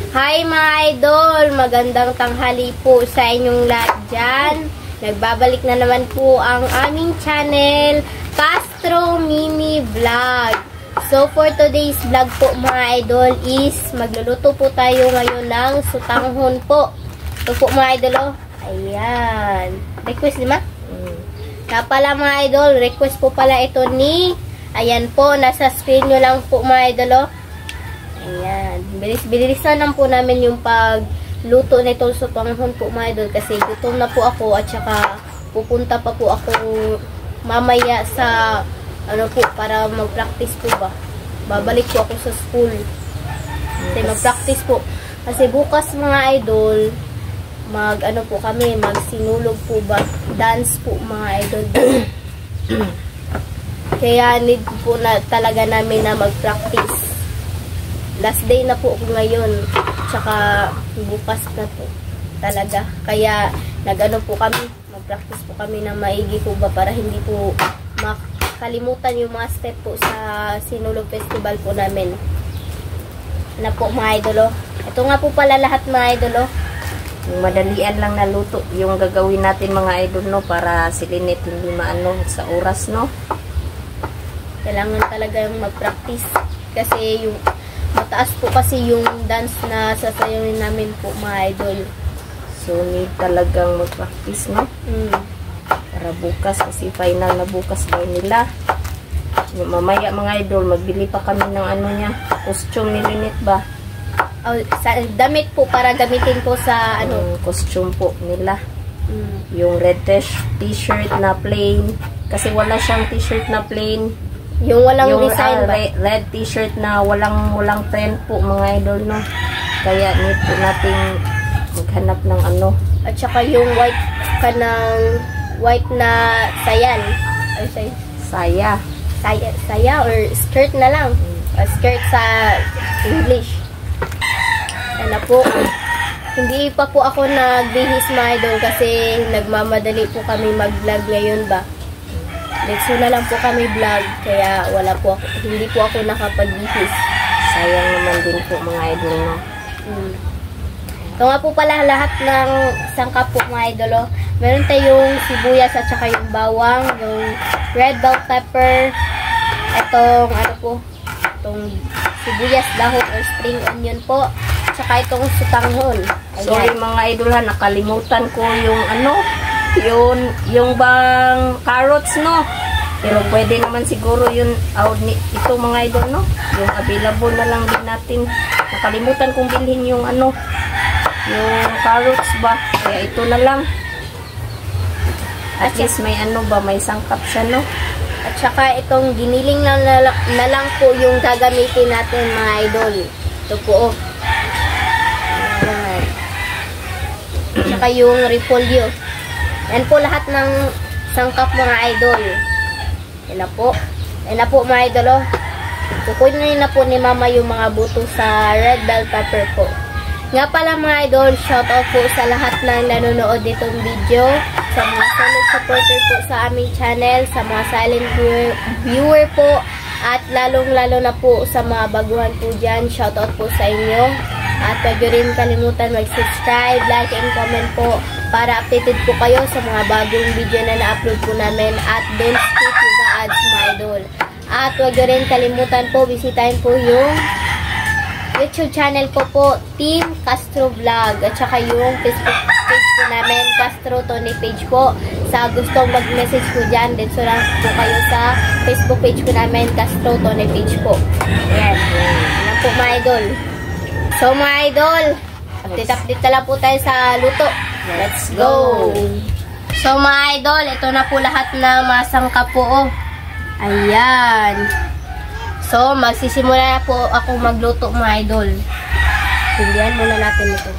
Hi mga idol! Magandang tanghali po sa inyong lahat dyan. Nagbabalik na naman po ang aming channel, Castro Mini Vlog. So for today's vlog po mga idol is magluluto po tayo ngayon ng sutanghon po. Ito po mga idol oh. Ayan. Request di ba? Kaya pala mga idol, request po pala ito ni, ayan po, nasa screen nyo lang po mga idol oh. Ayan. Bilis-bilisan lang po namin yung pagluto na itong sutanghon po mga idol kasi gutom na po ako at saka pupunta pa po ako mamaya sa ano po para mag-practice po ba. Babalik po ako sa school. Kasi mag-practice po. Kasi bukas mga idol ano po kami, magsinulog po ba. Dance po mga idol. Kaya need po na talaga namin na mag-practice. Last day na po ngayon. Tsaka bukas na po. Talaga. Kaya nag-ano po kami. Mag-practice po kami ng maigi po ba para hindi po makalimutan yung mga step po sa Sinulog Festival po namin. Na po mga idolo. Ito nga po pala lahat mga idolo. Yung madalian lang na luto. Yung gagawin natin mga idol no. Para silinit hindi maano sa oras no. Kailangan talaga yung mag-practice. Kasi yung mataas po kasi yung dance na sasayawin namin po mga idol. So need talagang mag-practice no. Para bukas kasi final na bukas daw nila. Mamaya mga idol magbili pa kami ng ano niya, costume ni Linit ba? Sa damit po para gamitin po sa ano, costume po nila. Yung red t-shirt na plain kasi wala siyang t-shirt na plain. Yung walang design ba? Red t-shirt na walang print po mga idol no. Kaya need po nating maghanap ng ano. At saka yung white na sayan. Ay, saya or skirt na lang. Skirt sa English. Ano po. Hindi pa po ako nagbihis mga idol kasi nagmamadali po kami mag-vlog ngayon ba. So na lang po kami vlog kaya hindi po ako nakapagbihis. Sayang naman din po mga idol no. Ito nga po pala lahat ng sangkap po mga idol. Meron tayong sibuyas at saka yung bawang, yung red bell pepper, itong itong sibuyas dahon or spring onion po, at saka itong sutanghon. Ayan. Sorry mga idol ha, nakalimutan ko yung yung bang carrots no. Pero pwede naman siguro yun ito mga idol no. Yung available na lang din natin. Nakalimutan kong bilhin yung yung carrots ba. Kaya ito na lang. At least may may sangkap siya no. At saka itong giniling na lang po yung gagamitin natin mga idol. Ito po oh. Ayan. At saka yung repolyo. Yan po lahat ng sangkap mga idol. Yan na po mga idol. Kukunin na po ni mama yung mga buto sa red bell pepper po. Nga pala mga idol, shoutout po sa lahat ng nanonood ditong video. Sa mga solid supporter po sa aming channel. Sa mga silent viewer po. At lalong-lalo na po sa mga baguhan po dyan. Shoutout po sa inyo. At huwag rin kalimutan mag-subscribe, like, and comment po para updated po kayo sa mga bagong video na na-upload po namin. At don't skip yung ads mga idol. At huwag rin kalimutan po, bisitahin po yung YouTube channel ko po, Team Castro Vlog. At saka yung Facebook page po namin, Castro Tony page po. Sa gustong mag-message po dyan, dito lang po kayo sa Facebook page po namin, Castro Tony page po. Ayan. Ayan po mga idol. So mga idol, update na lang po tayo sa luto. Let's go! So mga idol, ito na po lahat ng mga sangkap po. Oh. Ayan. So magsisimula na po ako magluto mga idol. Sindihan muna natin ito.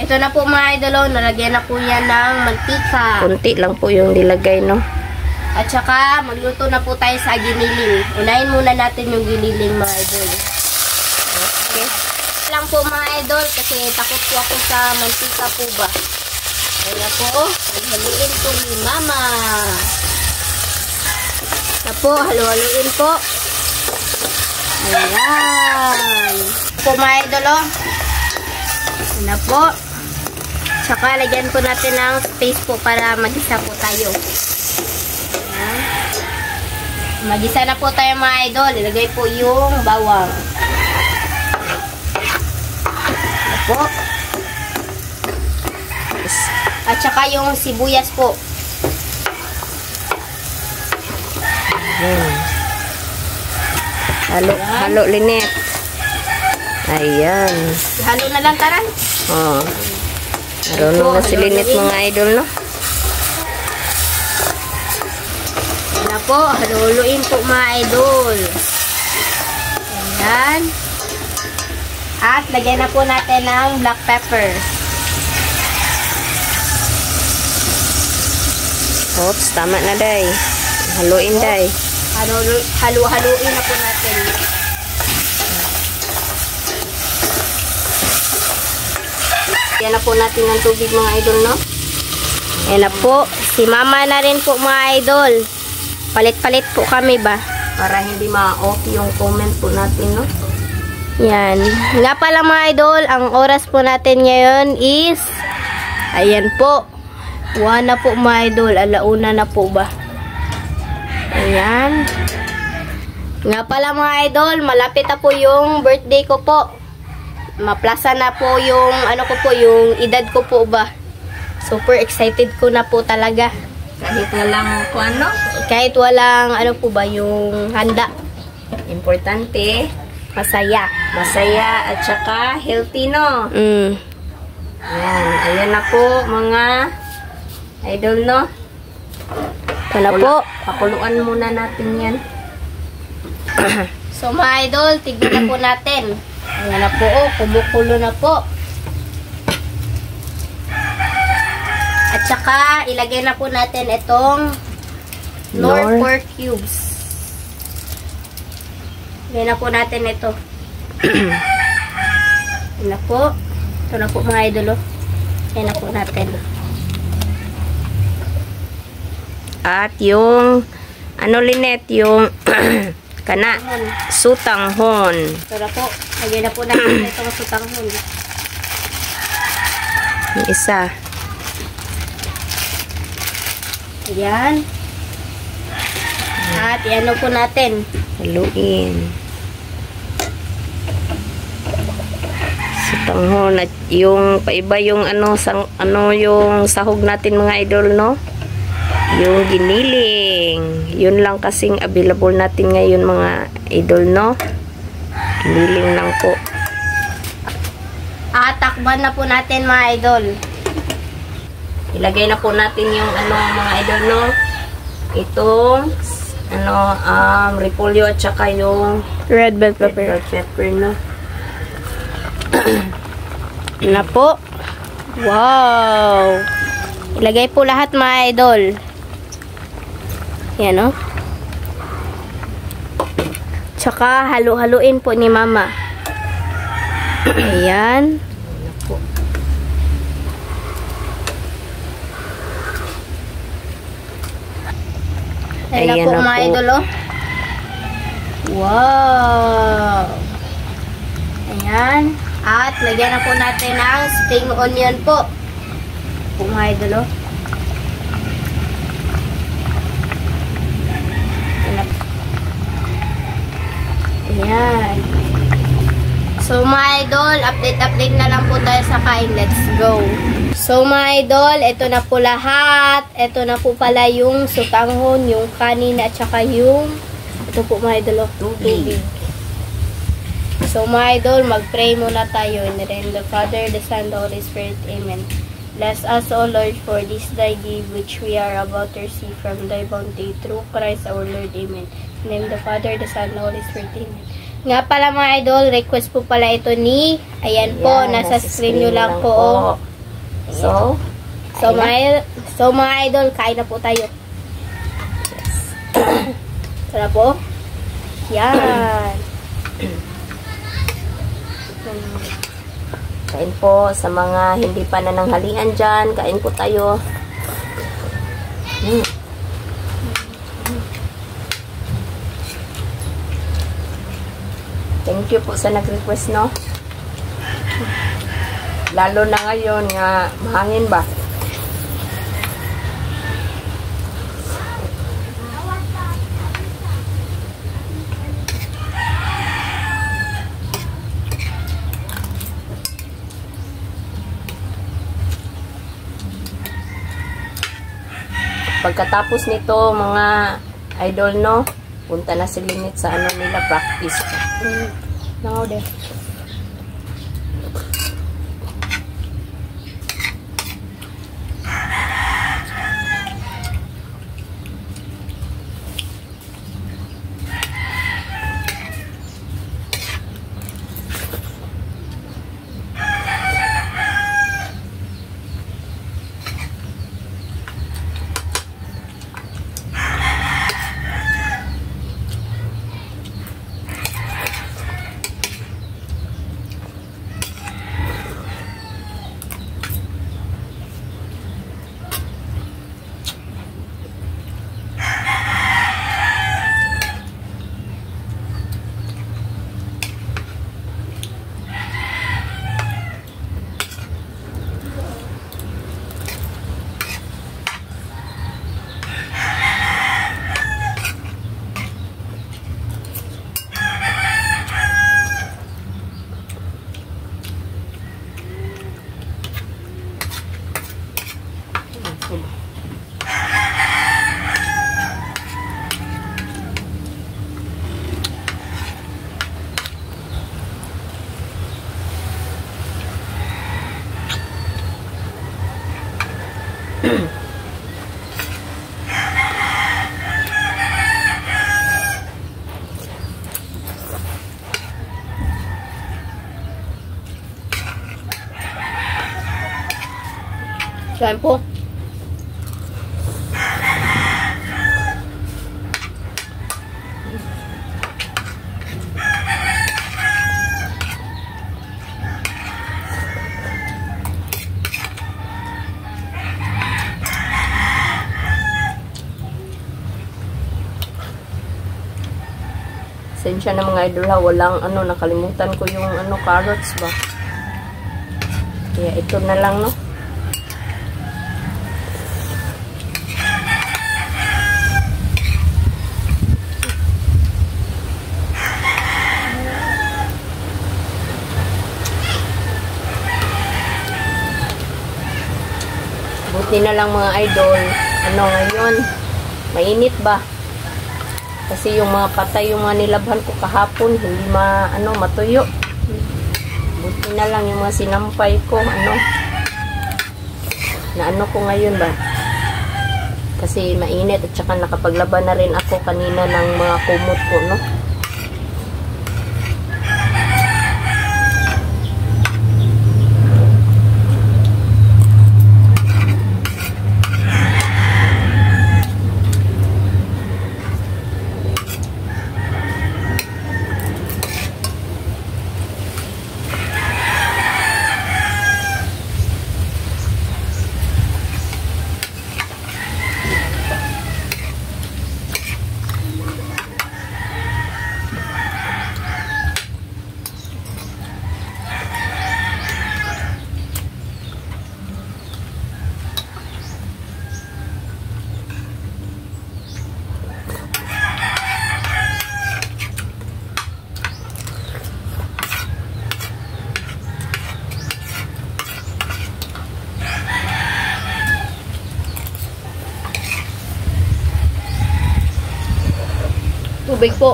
Ito na po mga idol, nalagyan na po yan ng mantika. Kunti lang po yung nilagay no. At saka, magluto na po tayo sa giniling. Unahin muna natin yung giniling, mga idol. Okay. Lang po, mga idol, kasi takot po ako sa mantika po ba. Kaya po, haluin po ni mama. Na po, halu-haluin po. Ayan. Po mga idol, oh. Ayan na po. Tsaka lagyan po natin ng space po para magisa po tayo. Ayan. Magisa na po tayo mga idol. Ilagay po yung bawang. Ayan po. At saka yung sibuyas po. Halo, Linet. Ayan. Halo na lang, taran. Oh. Marunong na si Linet mga idol, no? Ayan na po. Haluluin po mga idol. Ayan. At lagyan na po natin ng black pepper. Oops, tama na, day. Haluin, day. Halu-haluin na po natin. Yan na po natin ng tubig mga idol, no? Yan na po. Si mama na rin po mga idol. Palit-palit po kami ba? Para hindi ma-off yung comment po natin, no? Yan. Nga pala mga idol, ang oras po natin ngayon is ayan po. 1 na po mga idol. Alauna na po ba? Ayan. Nga pala mga idol, malapit na po yung birthday ko po. Maplasa na po yung ano ko po, yung edad ko po ba. Super excited ko na po talaga. Kahit walang ano? Kahit walang ano po ba, yung handa. Importante, Masaya. masaya at saka healthy, no? Ayan. Ayan na po mga idol, no? Ito na po. Pakuluan muna natin yan. So mga idol, tignan na po natin. Ayan na po, oh, kumukulo na po. At saka, ilagay na po natin itong Knorr pork cubes. Ilagay na po natin ito. Ayan na po. Ito na po mga idol, oh. Ayan na po natin. At yung ano, Linet, yung kana sutanghon. Ito na po. Lagay na po natin itong sutanghon. Yung isa. Ayan. At iano po natin. Haluin. Sutanghon at yung paiba yung ano yung sahog natin mga idol, no? Yung giniling. Yun lang kasing available natin ngayon mga idol, no? Giniling lang po. At takban na po natin mga idol. Ilagay na po natin yung ano mga idol, no? Itong repolyo at saka yung Red bell red pepper, no? Na po. Wow. Ilagay po lahat mga idol. Yan, oh. Tsaka halu-haluin po ni mama. Ayan. Ayan na po mga idol, oh. Wow. Ayan. At lagyan na po natin ng spring onion po. Po mga idol, oh. Ayan. So mga idol, update na lang po tayo sa kain. Let's go. So mga idol, ito na po lahat. Ito na po pala yung sutanghon, yung kanin at saka yung ito po mga idol, tubig. So mga idol, mag-pray muna tayo. In the name of the Father, the Son, the Holy Spirit. Amen. Bless us, O Lord, for this thy gift which we are about to receive from thy bounty through Christ our Lord. Amen. In the name of the Father, the Son, the Holy Spirit. Amen. Nga pala mga idol, request po pala ito ni, ayan po, nasa screen nyo lang po. Oh. So mga idol, kain na po tayo. Tara po. Yan. Kain po sa mga hindi pa nananghalian dyan. Kain po tayo. Thank you po sa nag-request, no? Lalo na ngayon nga mahangin ba? Pagkatapos nito, mga idol, no? Punta na si Linit sa ano nila, practice. Nangaw de. Kain po. Sensya na mga idol ha, walang ano, nakalimutan ko yung ano, carrots ba. Kaya ito na lang, no. Buti na lang mga idol, ano ngayon, mainit ba? Kasi yung mga patay, yung mga nilabhan ko kahapon, hindi matuyo. Buti na lang yung mga sinampay ko, na ko ngayon ba? Kasi mainit at saka nakapaglaban na rin ako kanina ng mga kumot ko, no? Tubig po.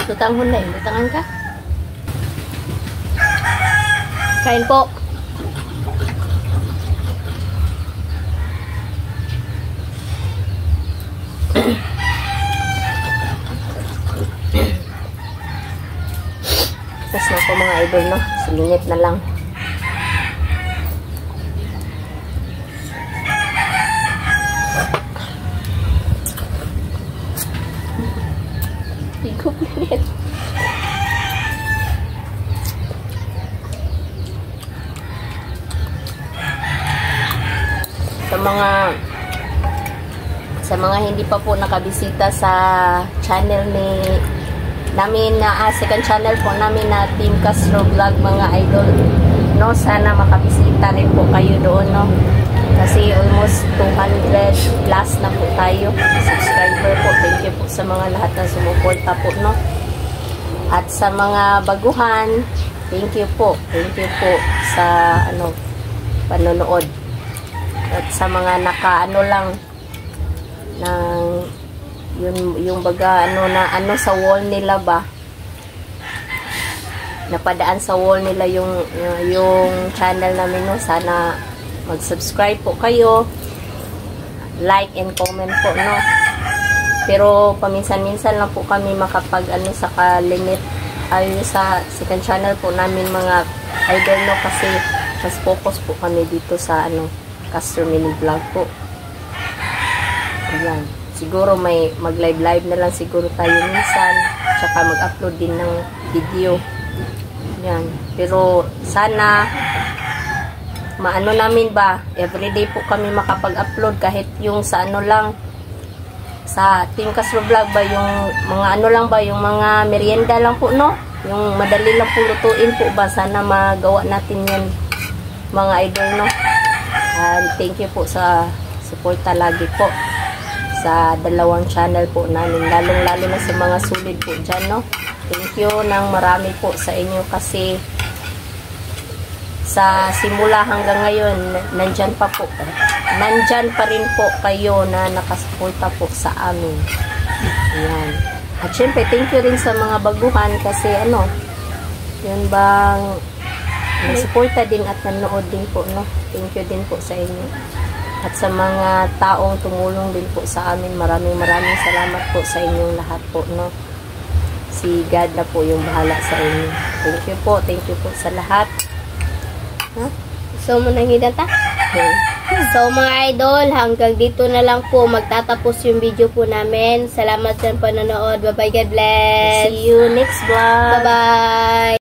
Tutanghon na, butangan ka. Kain po. Tapos na po mga idol, no? Silingit na lang. Higop ulit. Sa mga hindi pa po nakabisita sa channel namin na second channel po namin na Team Castro Vlog mga idol, no, sana makabisita rin po kayo doon, no, kasi almost 200 plus na po tayo subscriber po. Thank you po sa mga lahat na sumuporta po, no, at sa mga baguhan, thank you po sa panonood, at sa mga naka lang ng yung baga sa wall nila ba, napadaan sa wall nila yung channel namin, no, sana mag-subscribe po kayo, like and comment po, no, pero paminsan-minsan lang po kami makapag sa limit sa second channel po namin mga idol, no, kasi mas focus po kami dito sa Castro Mini Vlog po. Ayan. Siguro may mag-live na lang siguro tayo minsan. Tsaka mag-upload din ng video. Ayan. Pero sana maano namin ba, everyday po kami makapag-upload kahit yung sa lang sa Team Castro Vlog ba, yung mga lang ba, yung mga merienda lang po, no? Yung madali lang po lutuin po ba, sana magawa natin yan mga idol, no? And thank you po sa suporta lagi po sa dalawang channel po namin, lalong-lalo na sa mga sulit po dyan, no? Thank you ng marami po sa inyo, kasi sa simula hanggang ngayon, nandyan pa rin po kayo na nakasuporta po sa amin. Ayan. At syempre, thank you rin sa mga baguhan, kasi yun bang nasuporta din at nanood din po, no? Thank you din po sa inyo. At sa mga taong tumulong din po sa amin, maraming salamat po sa inyong lahat po, no? Si God na po yung bahala sa inyo. Thank you po sa lahat. Huh? So, mananghidan ta? So, mga idol, hanggang dito na lang po magtatapos yung video po namin. Salamat sa panonood. Bye-bye, God bless. See you next vlog. Bye-bye.